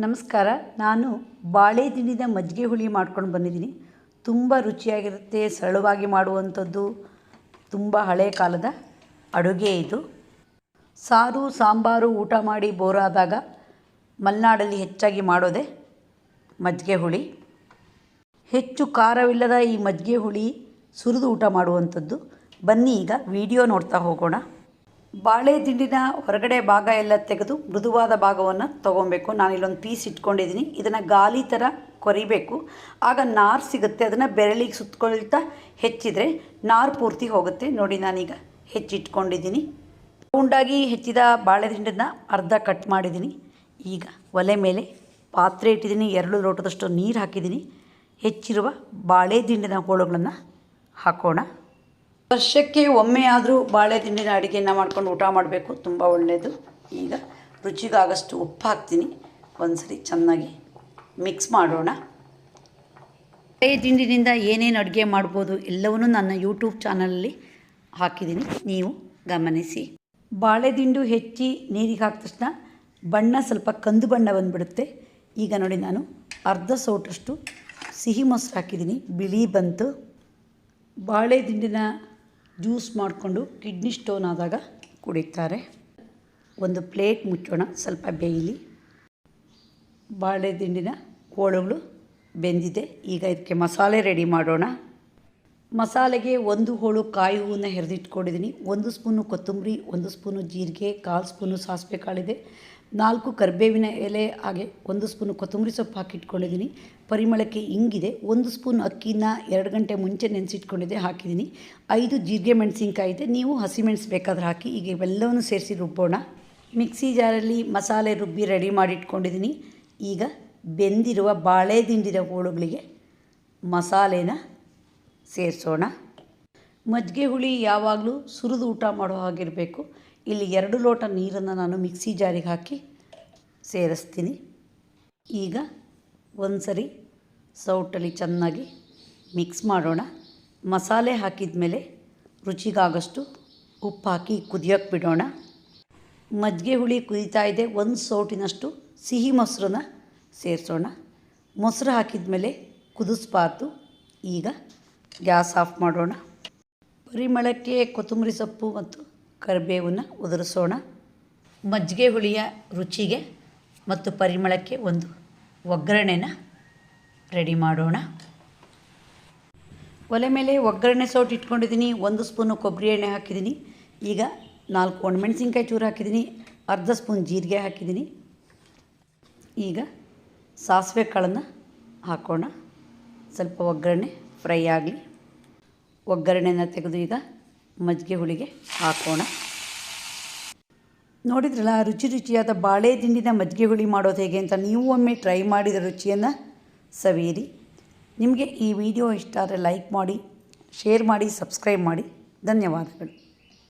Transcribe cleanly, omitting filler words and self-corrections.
ನಮಸ್ಕಾರ. ನಾನು ಬಾಳೆ ದಿಂಡಿನ ಮಜ್ಜಿಗೆ ಹುಳಿ ಮಾಡ್ಕೊಂಡು ಬಂದಿದ್ದೀನಿ. ತುಂಬ ರುಚಿಯಾಗಿರುತ್ತೆ, ಸರಳವಾಗಿ ಮಾಡುವಂಥದ್ದು, ತುಂಬ ಹಳೆ ಕಾಲದ ಅಡುಗೆ ಇದು. ಸಾರು ಸಾಂಬಾರು ಊಟ ಮಾಡಿ ಬೋರಾದಾಗ ಮಲೆನಾಡಲ್ಲಿ ಹೆಚ್ಚಾಗಿ ಮಾಡೋದೇ ಮಜ್ಜಿಗೆ ಹುಳಿ. ಹೆಚ್ಚು ಖಾರವಿಲ್ಲದ ಈ ಮಜ್ಜಿಗೆ ಹುಳಿ ಸುರಿದು ಊಟ ಮಾಡುವಂಥದ್ದು. ಬನ್ನಿ ಈಗ ವಿಡಿಯೋ ನೋಡ್ತಾ ಹೋಗೋಣ. ಬಾಳೆ ದಿಂಡಿನ ಹೊರಗಡೆ ಭಾಗ ಎಲ್ಲ ತೆಗೆದು ಮೃದುವಾದ ಭಾಗವನ್ನು ತೊಗೊಬೇಕು. ನಾನಿಲ್ಲೊಂದು ಪೀಸ್ ಇಟ್ಕೊಂಡಿದ್ದೀನಿ. ಇದನ್ನು ಗಾಲಿ ಥರ ಕೊರಿಬೇಕು, ಆಗ ನಾರು ಸಿಗುತ್ತೆ. ಅದನ್ನು ಬೆರಳಿಗೆ ಸುತ್ತಕೊಳ್ತಾ ಹೆಚ್ಚಿದರೆ ನಾರು ಪೂರ್ತಿ ಹೋಗುತ್ತೆ. ನೋಡಿ, ನಾನೀಗ ಹೆಚ್ಚಿಟ್ಕೊಂಡಿದ್ದೀನಿ. ರೌಂಡಾಗಿ ಹೆಚ್ಚಿದ ಬಾಳೆ ದಿಂಡನ್ನು ಅರ್ಧ ಕಟ್ ಮಾಡಿದ್ದೀನಿ. ಈಗ ಒಲೆ ಮೇಲೆ ಪಾತ್ರೆ ಇಟ್ಟಿದ್ದೀನಿ. 2 ಲೋಟದಷ್ಟು ನೀರು ಹಾಕಿದ್ದೀನಿ. ಹೆಚ್ಚಿರುವ ಬಾಳೆ ದಿಂಡಿನ ಹೋಳುಗಳನ್ನು ಹಾಕೋಣ. ವರ್ಷಕ್ಕೆ ಒಮ್ಮೆ ಆದರೂ ಬಾಳೆ ದಿಂಡಿನ ಅಡುಗೆಯನ್ನು ಮಾಡ್ಕೊಂಡು ಊಟ ಮಾಡಬೇಕು, ತುಂಬ ಒಳ್ಳೆಯದು. ಈಗ ರುಚಿಗಾಗಷ್ಟು ಉಪ್ಪು ಹಾಕ್ತೀನಿ. ಒಂದ್ಸರಿ ಚೆನ್ನಾಗಿ ಮಿಕ್ಸ್ ಮಾಡೋಣ. ಬಾಳೆ ದಿಂಡಿನಿಂದ ಏನೇನು ಅಡುಗೆ ಮಾಡ್ಬೋದು ಎಲ್ಲವನ್ನೂ ನನ್ನ ಯೂಟ್ಯೂಬ್ ಚಾನಲಲ್ಲಿ ಹಾಕಿದ್ದೀನಿ, ನೀವು ಗಮನಿಸಿ. ಬಾಳೆ ದಿಂಡು ಹೆಚ್ಚಿ ನೀರಿಗೆ ಹಾಕಿದ ತಕ್ಷಣ ಬಣ್ಣ ಸ್ವಲ್ಪ ಕಂದು ಬಣ್ಣ ಬಂದುಬಿಡುತ್ತೆ. ಈಗ ನೋಡಿ, ನಾನು ಅರ್ಧ ಸೌಟಷ್ಟು ಸಿಹಿ ಮೊಸರು ಹಾಕಿದ್ದೀನಿ, ಬಿಳಿ ಬಂತು. ಬಾಳೆ ದಿಂಡಿನ ಜ್ಯೂಸ್ ಮಾಡಿಕೊಂಡು ಕಿಡ್ನಿ ಸ್ಟೋನ್ ಆದಾಗ ಕುಡಿತಾರೆ. ಒಂದು ಪ್ಲೇಟ್ ಮುಚ್ಚೋಣ, ಸ್ವಲ್ಪ ಬೇಯಲಿ. ಬಾಳೆ ದಿಂಡಿನ ಹೋಳುಗಳು ಬೆಂದಿದೆ. ಈಗ ಇದಕ್ಕೆ ಮಸಾಲೆ ರೆಡಿ ಮಾಡೋಣ. ಮಸಾಲೆಗೆ 1 ಹೋಳು ಕಾಯಿ ಹೂವನ್ನು ಹೆರೆದಿಟ್ಕೊಂಡಿದ್ದೀನಿ. 1 ಸ್ಪೂನು ಕೊತ್ತಂಬರಿ, 1 ಸ್ಪೂನು ಜೀರಿಗೆ, 1/4 ಸ್ಪೂನು ಸಾಸಿವೆ ಕಾಳಿದೆ, 4 ಕರಿಬೇವಿನ ಎಲೆ, ಹಾಗೆ 1 ಸ್ಪೂನು ಕೊತ್ತಂಬರಿ ಸೊಪ್ಪು ಹಾಕಿಟ್ಕೊಂಡಿದ್ದೀನಿ. ಪರಿಮಳಕ್ಕೆ ಇಂಗಿದೆ. 1 ಸ್ಪೂನ್ ಅಕ್ಕಿನ 2 ಗಂಟೆ ಮುಂಚೆ ನೆನೆಸಿಟ್ಕೊಂಡಿದ್ದೆ, ಹಾಕಿದ್ದೀನಿ. 5 ಜೀರಿಗೆ ಮೆಣಸಿನ್ಕಾಯಿ ಇದೆ, ನೀವು ಹಸಿಮೆಣಸು ಬೇಕಾದ್ರೆ ಹಾಕಿ. ಈಗ ಇವೆಲ್ಲವನ್ನು ಸೇರಿಸಿ ರುಬ್ಬೋಣ. ಮಿಕ್ಸಿ ಜಾರಲ್ಲಿ ಮಸಾಲೆ ರುಬ್ಬಿ ರೆಡಿ ಮಾಡಿಟ್ಕೊಂಡಿದ್ದೀನಿ. ಈಗ ಬೆಂದಿರುವ ಬಾಳೆ ದಿಂಡಿನ ಹೋಳುಗಳಿಗೆ ಮಸಾಲೆನ ಸೇರಿಸೋಣ. ಮಜ್ಜಿಗೆ ಹುಳಿ ಯಾವಾಗಲೂ ಸುರಿದು ಊಟ ಮಾಡೋ ಹಾಗಿರಬೇಕು. ಇಲ್ಲಿ 2 ಲೋಟ ನೀರನ್ನು ನಾನು ಮಿಕ್ಸಿ ಜಾರಿಗೆ ಹಾಕಿ ಸೇರಿಸ್ತೀನಿ. ಈಗ ಒಂದು ಸರಿ ಸೌಟಲ್ಲಿ ಚೆನ್ನಾಗಿ ಮಿಕ್ಸ್ ಮಾಡೋಣ. ಮಸಾಲೆ ಹಾಕಿದ ಮೇಲೆ ರುಚಿಗಾಗಷ್ಟು ಉಪ್ಪು ಹಾಕಿ ಕುದಿಯೋಕ್ಕೆ ಬಿಡೋಣ. ಮಜ್ಜಿಗೆ ಹುಳಿ ಕುದೀತಾ ಇದೆ. 1 ಸೌಟಿನಷ್ಟು ಸಿಹಿ ಮೊಸರನ್ನ ಸೇರಿಸೋಣ. ಮೊಸರು ಹಾಕಿದ ಮೇಲೆ ಕುದಿಸ್ಬಾರ್ದು. ಈಗ ಗ್ಯಾಸ್ ಆಫ್ ಮಾಡೋಣ. ಪರಿಮಳಕ್ಕೆ ಕೊತ್ತಂಬರಿ ಸೊಪ್ಪು ಮತ್ತು ಕರಿಬೇವನ್ನು ಉದುರಿಸೋಣ. ಮಜ್ಜಿಗೆ ಹುಳಿಯ ರುಚಿಗೆ ಮತ್ತು ಪರಿಮಳಕ್ಕೆ ಒಂದು ಒಗ್ಗರಣೆನ ರೆಡಿ ಮಾಡೋಣ. ಒಲೆ ಮೇಲೆ ಒಗ್ಗರಣೆ ಸೌಟು ಇಟ್ಕೊಂಡಿದ್ದೀನಿ. 1 ಸ್ಪೂನು ಕೊಬ್ಬರಿ ಎಣ್ಣೆ ಹಾಕಿದ್ದೀನಿ. ಈಗ 4 ಒಣಮೆಣಸಿನ್ಕಾಯಿ ಚೂರು ಹಾಕಿದ್ದೀನಿ. ಅರ್ಧ ಸ್ಪೂನ್ ಜೀರಿಗೆ ಹಾಕಿದ್ದೀನಿ. ಈಗ ಸಾಸಿವೆ ಕಾಳನ್ನು ಹಾಕೋಣ. ಸ್ವಲ್ಪ ಒಗ್ಗರಣೆ ಫ್ರೈ ಆಗಲಿ. ಒಗ್ಗರಣೆನ ತೆಗೆದು ಈಗ ಮಜ್ಜಿಗೆ ಹುಳಿಗೆ ಹಾಕೋಣ. ನೋಡಿದ್ರಲ್ಲ, ರುಚಿಯಾದ ಬಾಳೆ ದಿಂಡಿನ ಮಜ್ಜಿಗೆ ಹುಳಿ ಮಾಡೋದು ಹೇಗೆ ಅಂತ. ನೀವು ಒಮ್ಮೆ ಟ್ರೈ ಮಾಡಿದ ರುಚಿಯನ್ನು ಸವಿಯಿರಿ. ನಿಮಗೆ ಈ ವಿಡಿಯೋ ಇಷ್ಟ ಆದರೆ ಲೈಕ್ ಮಾಡಿ, ಶೇರ್ ಮಾಡಿ, ಸಬ್ಸ್ಕ್ರೈಬ್ ಮಾಡಿ. ಧನ್ಯವಾದಗಳು.